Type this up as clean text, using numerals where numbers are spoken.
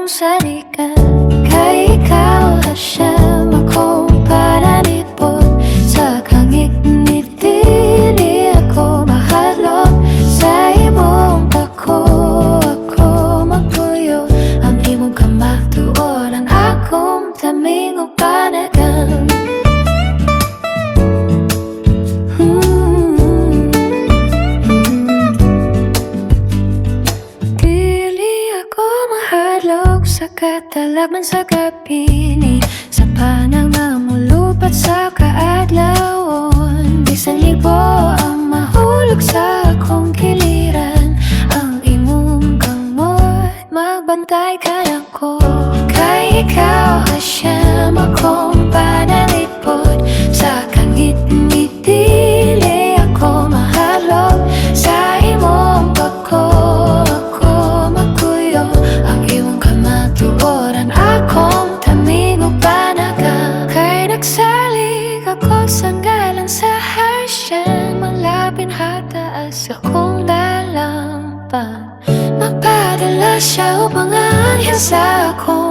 akong salikan. Kay ikaw Hashem, akong panalipod. Sa kangit-ngit dili ako mahalok. Sa imong ako magpuyo. Ang imong kamatuod, ang akong taming o panagang. Sa katalagman sa kapini, sa panangamulupat sa kaadlawon. Bisan libo ang mahulog sa akong kiliran. Ang imong kamot, magbantay ka na ko. Kay ikaw Hashem, akong panalipod. Sa kangit-ngit dili ako mahalok. Sa imong ako magkuyo. Ang imong kamatuoran, akong taming o panagang. Kay nagsalig ako sa ngalan sa Hashem. Malapin Hataas akong dalampan. Magpadala siya o mga anghel sa akong